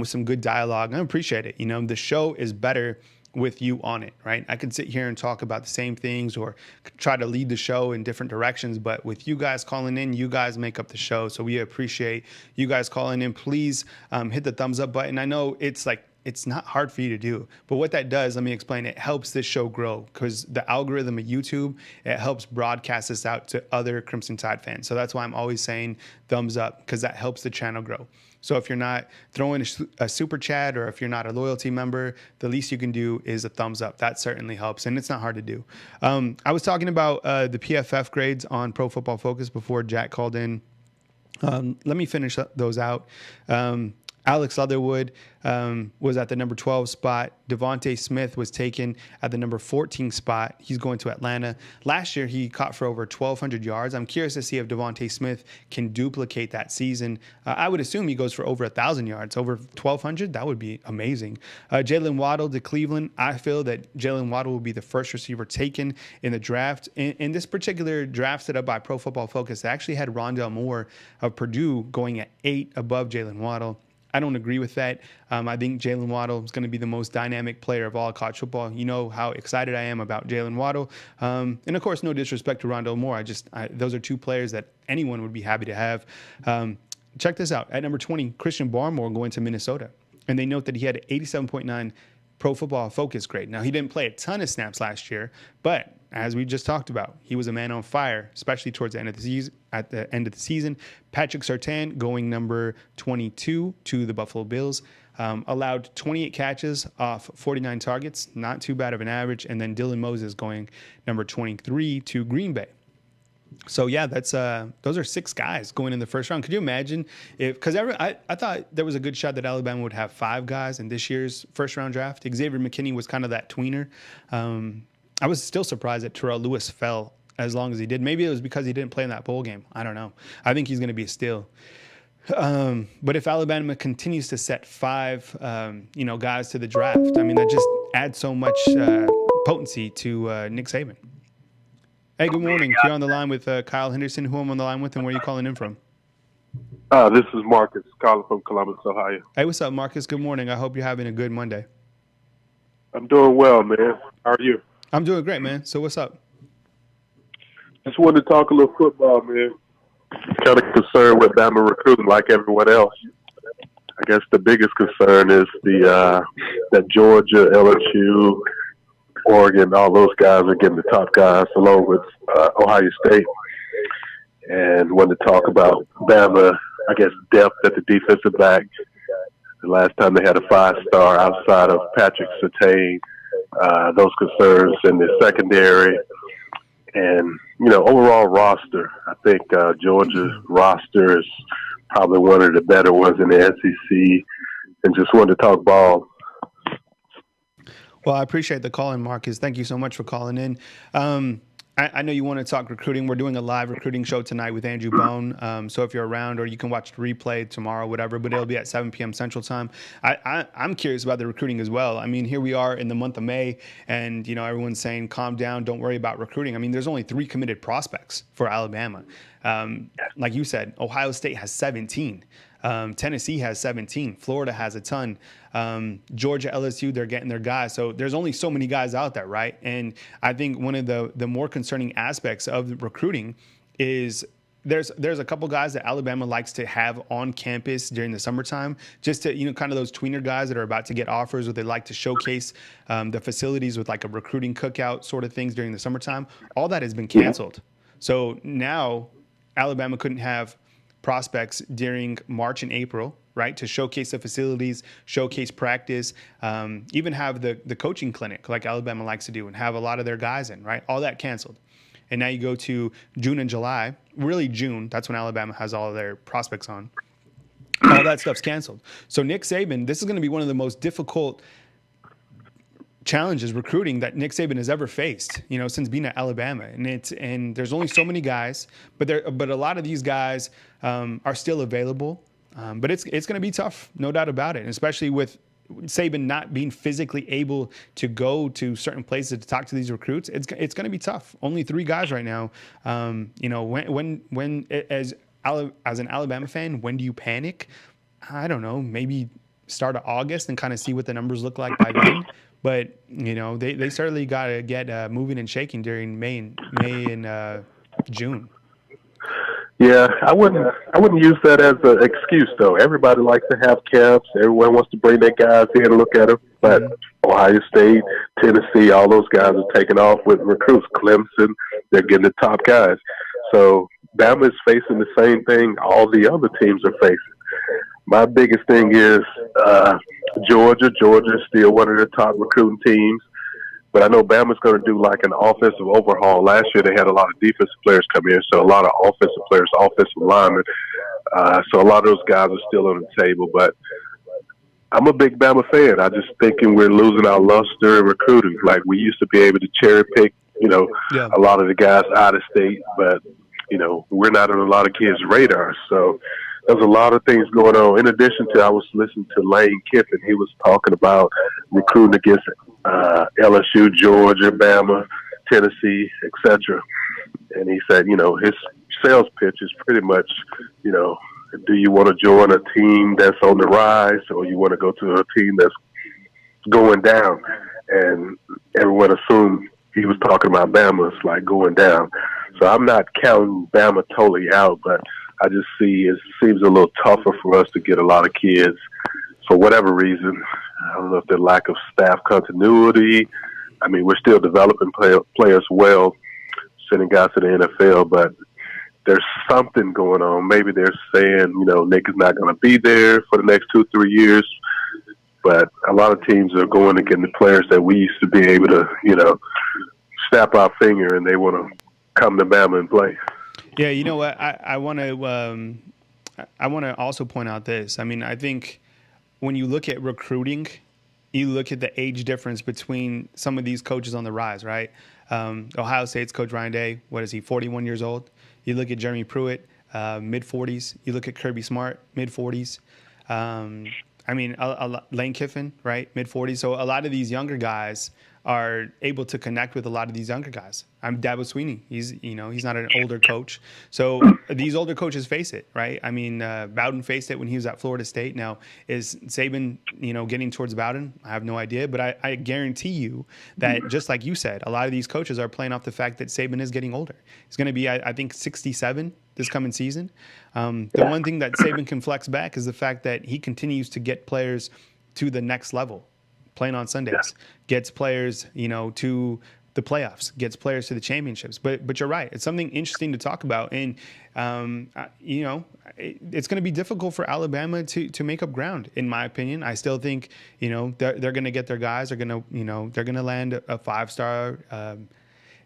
with some good dialogue. I appreciate it. The show is better with you on it, right? I could sit here and talk about the same things or try to lead the show in different directions, but with you guys calling in, you guys make up the show. So we appreciate you guys calling in. Please hit the thumbs up button. I know it's like it's not hard for you to do. But what that does, let me explain, it helps this show grow because the algorithm of YouTube, it helps broadcast this out to other Crimson Tide fans. So that's why I'm always saying thumbs up, because that helps the channel grow. So if you're not throwing a super chat, or if you're not a loyalty member, the least you can do is a thumbs up. That certainly helps, and it's not hard to do. I was talking about the PFF grades on Pro Football Focus before Jack called in. Let me finish those out. Alex Leatherwood was at the number 12 spot. Devontae Smith was taken at the number 14 spot. He's going to Atlanta. Last year, he caught for over 1,200 yards. I'm curious to see if Devontae Smith can duplicate that season. I would assume he goes for over 1,000 yards, over 1,200. That would be amazing. Jalen Waddle to Cleveland. I feel that Jalen Waddle will be the first receiver taken in the draft. In this particular draft set up by Pro Football Focus, they actually had Rondale Moore of Purdue going at 8 above Jalen Waddle. I don't agree with that. I think Jalen Waddle is going to be the most dynamic player of all college football. You know how excited I am about Jalen Waddle. And of course, no disrespect to Rondale Moore. Those are two players that anyone would be happy to have. Check this out. At number 20, Christian Barmore going to Minnesota. And they note that he had an 87.9 Pro Football Focus grade. Now, he didn't play a ton of snaps last year, but as we just talked about, he was a man on fire, especially towards the end of the season. At the end of the season, Patrick Surtain going number 22 to the Buffalo Bills, allowed 28 catches off 49 targets, not too bad of an average. And then Dylan Moses going number 23 to Green Bay. So yeah, those are 6 guys going in the first round. Could you imagine because I thought there was a good shot that Alabama would have 5 guys in this year's first round draft. Xavier McKinney was kind of that tweener. I was still surprised that Terrell Lewis fell as long as he did. Maybe it was because he didn't play in that bowl game. I don't know. I think he's going to be a steal. But if Alabama continues to set 5, guys to the draft, I mean, that just adds so much potency to Nick Saban. Hey, good morning. You're on the line with Kyle Henderson. Who I'm on the line with, and where are you calling in from? This is Marcus calling from Columbus, Ohio. Hey, what's up, Marcus? Good morning. I hope you're having a good Monday. I'm doing well, man. How are you? I'm doing great, man. So what's up? Just wanted to talk a little football, man. Kind of concerned with Bama recruiting like everyone else. I guess the biggest concern is that Georgia, LSU, Oregon, all those guys are getting the top guys along with Ohio State. And wanted to talk about Bama, I guess, depth at the defensive back. The last time they had a 5-star outside of Patrick Surtain, those concerns in the secondary. And, overall roster, I think Georgia's roster is probably one of the better ones in the SEC. And just wanted to talk ball. Well, I appreciate the call in, Marcus. Thank you so much for calling in. I know you want to talk recruiting. We're doing a live recruiting show tonight with Andrew Bone. So if you're around, or you can watch the replay tomorrow, whatever, but it'll be at 7 p.m. Central Time. I'm curious about the recruiting as well. I mean, here we are in the month of May, and, everyone's saying, calm down, don't worry about recruiting. I mean, there's only 3 committed prospects for Alabama. Like you said, Ohio State has 17. Tennessee has 17. Florida has a ton. Georgia, LSU, they're getting their guys. So there's only so many guys out there, right? And I think one of the more concerning aspects of recruiting is there's a couple guys that Alabama likes to have on campus during the summertime, just to, kind of those tweener guys that are about to get offers, or they like to showcase the facilities with like a recruiting cookout sort of things during the summertime. All that has been canceled. So now Alabama couldn't have prospects during March and April, right, to showcase the facilities, showcase practice, even have the coaching clinic like Alabama likes to do and have a lot of their guys in, right? All that canceled. And now you go to June and July, really June, that's when Alabama has all of their prospects on. All that stuff's canceled. So Nick Saban, this is going to be one of the most difficult challenges recruiting that Nick Saban has ever faced, since being at Alabama. And there's only so many guys, but a lot of these guys are still available. But it's going to be tough, no doubt about it, and especially with Saban not being physically able to go to certain places to talk to these recruits. It's going to be tough. Only 3 guys right now. When as an Alabama fan, when do you panic? I don't know. Maybe start of August and kind of see what the numbers look like by then. But, they certainly got to get moving and shaking during May and June. Yeah, I wouldn't use that as an excuse though. Everybody likes to have camps. Everyone wants to bring their guys in and look at them. But Ohio State, Tennessee, all those guys are taking off with recruits. Clemson, they're getting the top guys. So Bama is facing the same thing all the other teams are facing. My biggest thing is Georgia. Georgia is still one of the top recruiting teams. But I know Bama's going to do like an offensive overhaul. Last year they had a lot of defensive players come in, so a lot of offensive players, offensive linemen. So a lot of those guys are still on the table. But I'm a big Bama fan. I just thinking we're losing our luster in recruiting. Like we used to be able to cherry pick, a lot of the guys out of state, but we're not on a lot of kids' radars. So there's a lot of things going on. In addition to, I was listening to Lane Kiffin. He was talking about recruiting against LSU, Georgia, Bama, Tennessee, etc. And he said, his sales pitch is pretty much, do you want to join a team that's on the rise, or you want to go to a team that's going down? And everyone assumed he was talking about Bama. It's like going down. So I'm not counting Bama totally out, but I just see it seems a little tougher for us to get a lot of kids for whatever reason. I don't know if the lack of staff continuity. I mean, we're still developing players well, sending guys to the NFL, but there's something going on. Maybe they're saying, Nick is not going to be there for the next 2-3 years, but a lot of teams are going to get the players that we used to be able to, snap our finger, and they want to come to Bama and play. Yeah, you know what? I want to also point out this. I mean, I think when you look at recruiting, you look at the age difference between some of these coaches on the rise, right? Ohio State's coach Ryan Day, what is he, 41 years old? You look at Jeremy Pruitt, mid-40s. You look at Kirby Smart, mid-40s. Lane Kiffin, right, mid-40s. So a lot of these younger guys are able to connect with a lot of these younger guys. I'm Dabo Sweeney. He's not an older coach. So these older coaches face it, right? I mean, Bowden faced it when he was at Florida State. Now, is Saban, getting towards Bowden? I have no idea. But I guarantee you that, just like you said, a lot of these coaches are playing off the fact that Saban is getting older. He's going to be, I think, 67 this coming season. The one thing that Saban can flex back is the fact that he continues to get players to the next level. Playing on Sundays, gets players, to the playoffs, gets players to the championships. But you're right. It's something interesting to talk about. And, it's going to be difficult for Alabama to make up ground, in my opinion. I still think, they're going to get their guys. They're going to, they're going to land a 5-star.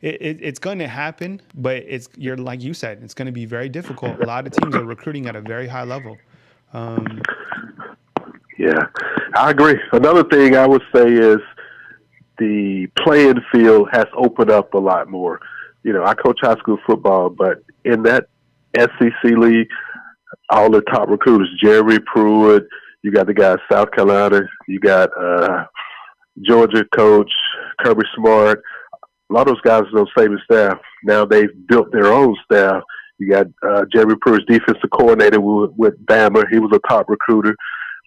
It's going to happen, but you're like you said, it's going to be very difficult. A lot of teams are recruiting at a very high level. Yeah, I agree. Another thing I would say is the playing field has opened up a lot more. I coach high school football, but in that SEC league, all the top recruiters, Jerry Pruitt, you got the guy South Carolina, you got Georgia coach Kirby Smart. A lot of those guys are on Saban staff. Now they've built their own staff. You got Jerry Pruitt's defensive coordinator with Bama. He was a top recruiter.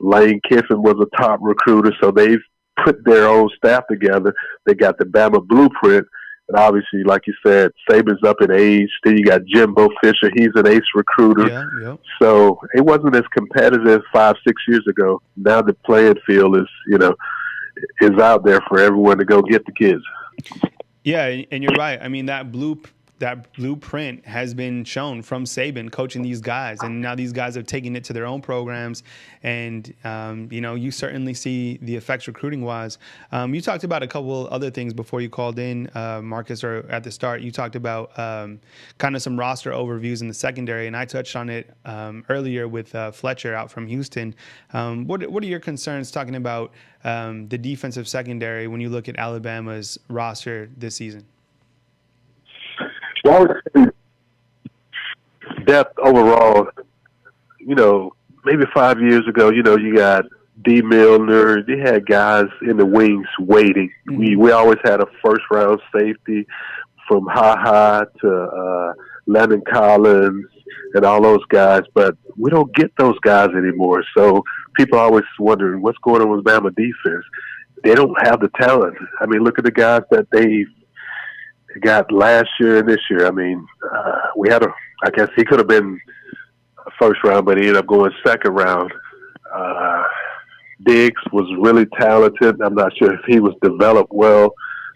Lane Kiffin was a top recruiter, so they've put their own staff together. They got the Bama blueprint, and obviously, like you said, Saban's up in age. Then you got Jimbo Fisher. He's an ace recruiter. Yeah. So it wasn't as competitive 5-6 years ago. Now the playing field is out there for everyone to go get the kids. Yeah, and you're right. I mean, that blueprint has been shown from Saban coaching these guys, and now these guys have taken it to their own programs, and you certainly see the effects recruiting wise. You talked about a couple other things before you called in, Marcus, or at the start. You talked about kind of some roster overviews in the secondary, and I touched on it earlier with Fletcher out from Houston. What are your concerns talking about the defensive secondary when you look at Alabama's roster this season? Well, depth overall, maybe 5 years ago, you got D. Milner. They had guys in the wings waiting. Mm-hmm. We always had a first-round safety from Ha to Landon Collins and all those guys, but we don't get those guys anymore. So people are always wondering what's going on with Bama defense. They don't have the talent. I mean, look at the guys that they got last year and this year. I mean, we had a I guess he could have been first round, but he ended up going second round. Diggs was really talented. I'm not sure if he was developed well,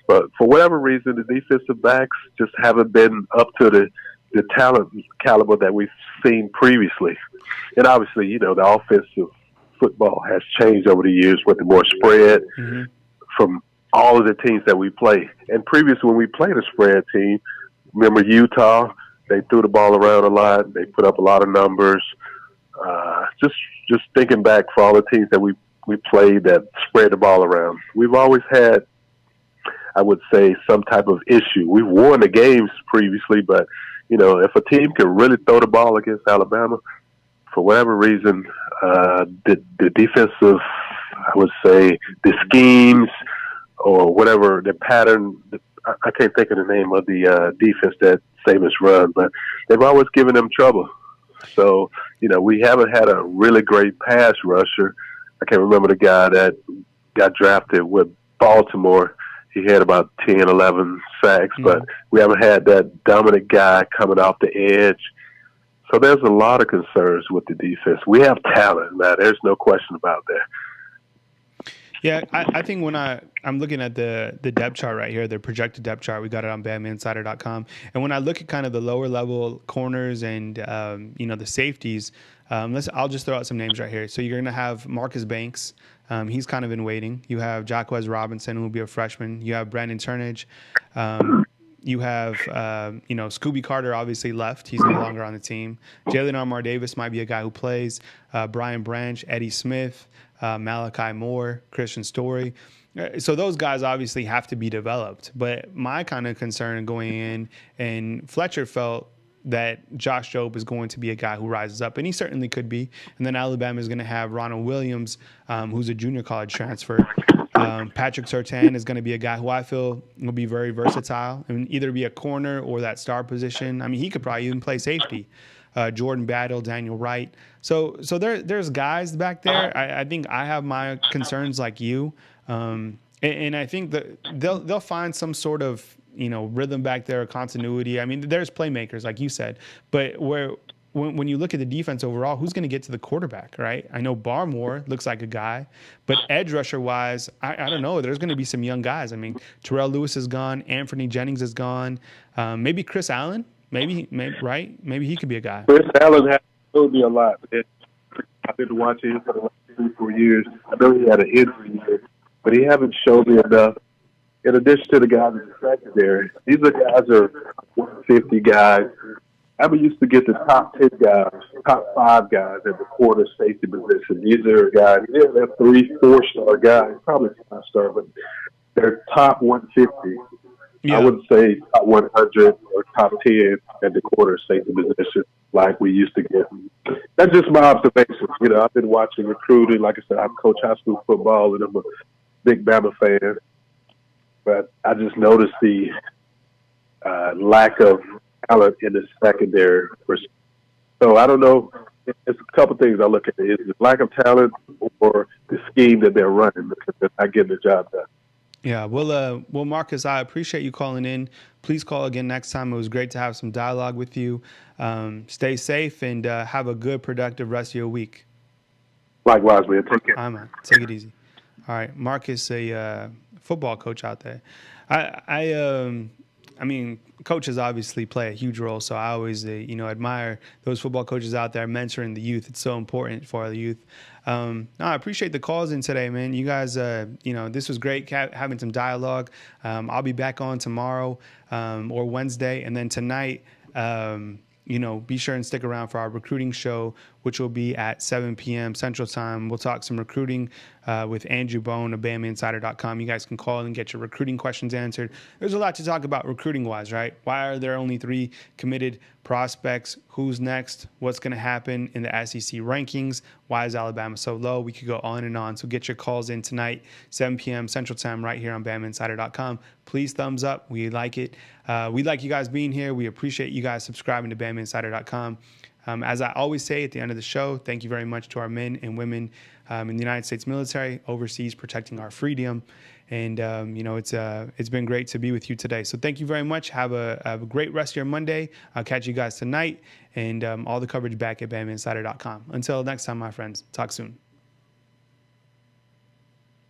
but for whatever reason, the defensive backs just haven't been up to the talent caliber that we've seen previously. And obviously, you know, the offensive football has changed over the years with the more spread from all of the teams that we play. And previously, when we played a spread team, remember Utah, they threw the ball around a lot. They put up a lot of numbers. Just thinking back for all the teams that we played that spread the ball around, we've always had, I would say, some type of issue. We've won the games previously, but, you know, if a team can really throw the ball against Alabama, for whatever reason, the defensive, I would say, the schemes or whatever, the pattern, I can't think of the name of the defense that Saban's run, but they've always given them trouble. So, you know, we haven't had a really great pass rusher. I can't remember the guy that got drafted with Baltimore. He had about 10, 11 sacks, but we haven't had that dominant guy coming off the edge. So there's a lot of concerns with the defense. We have talent, man. There's no question about that. Yeah, I think when I'm looking at the depth chart right here, the projected depth chart, we got it on BamaInsider.com. And when I look at kind of the lower level corners and, you know, the safeties, I'll just throw out some names right here. So you're going to have Marcus Banks. He's kind of in waiting. You have Jacquez Robinson, who will be a freshman. You have Brandon Turnage. You have, you know, Scooby Carter obviously left. He's no longer on the team. Jalen Armour Davis might be a guy who plays. Brian Branch, Eddie Smith, Malachi Moore, Christian Story. So those guys obviously have to be developed. But my kind of concern going in, and Fletcher felt that Josh Jobe is going to be a guy who rises up, and he certainly could be. And then Alabama is going to have Ronald Williams, who's a junior college transfer. Patrick Surtain is going to be a guy who I feel will be very versatile and either be a corner or that star position. I mean, he could probably even play safety. Jordan Battle, Daniel Wright. So there's guys back there. I think I have my concerns like you. And I think that they'll find some sort of, you know, rhythm back there, continuity. I mean, there's playmakers, like you said, but when you look at the defense overall, who's going to get to the quarterback, right? I know Barmore looks like a guy, but edge rusher wise, I don't know. There's going to be some young guys. I mean, Terrell Lewis is gone. Anthony Jennings is gone. Maybe Chris Allen, maybe, right? Maybe he could be a guy. Chris Allen has told me a lot. I've been watching him for the last 3-4 years. I know he had an injury here, but he haven't shown me enough. In addition to the guys in the secondary, these are guys are 150 guys. I used to get the top 10 guys, top 5 guys at the quarter safety position. These are guys, they're 3-4-star guys, probably 5-star, but they're top 150. Yeah. I wouldn't say top 100 or top 10 at the quarter safety position like we used to get. That's just my observation. You know, I've been watching recruiting. Like I said, I coach high school football, and I'm a big Bama fan. But I just noticed the lack of talent in the secondary. So I don't know. It's a couple things I look at. Is the lack of talent or the scheme that they're running because they're not getting the job done. Yeah, well, Marcus, I appreciate you calling in. Please call again next time. It was great to have some dialogue with you. Stay safe and have a good, productive rest of your week. Likewise, man. Take care. All right, man. Take it easy. All right, Marcus, a football coach out there. I mean, coaches obviously play a huge role, so I always, admire those football coaches out there mentoring the youth. It's so important for the youth. I appreciate the calls in today, man. You guys, this was great having some dialogue. I'll be back on tomorrow or Wednesday, and then tonight, be sure and stick around for our recruiting show, which will be at 7 p.m. Central Time. We'll talk some recruiting with Andrew Bone of BamaInsider.com. You guys can call and get your recruiting questions answered. There's a lot to talk about recruiting-wise, right? Why are there only 3 committed prospects? Who's next? What's going to happen in the SEC rankings? Why is Alabama so low? We could go on and on. So get your calls in tonight, 7 p.m. Central Time, right here on BamaInsider.com. Please thumbs up. We like it. We like you guys being here. We appreciate you guys subscribing to BamaInsider.com. As I always say at the end of the show, thank you very much to our men and women in the United States military, overseas, protecting our freedom. And, it's been great to be with you today. So thank you very much. Have a great rest of your Monday. I'll catch you guys tonight, and all the coverage back at BamaInsider.com. Until next time, my friends, talk soon.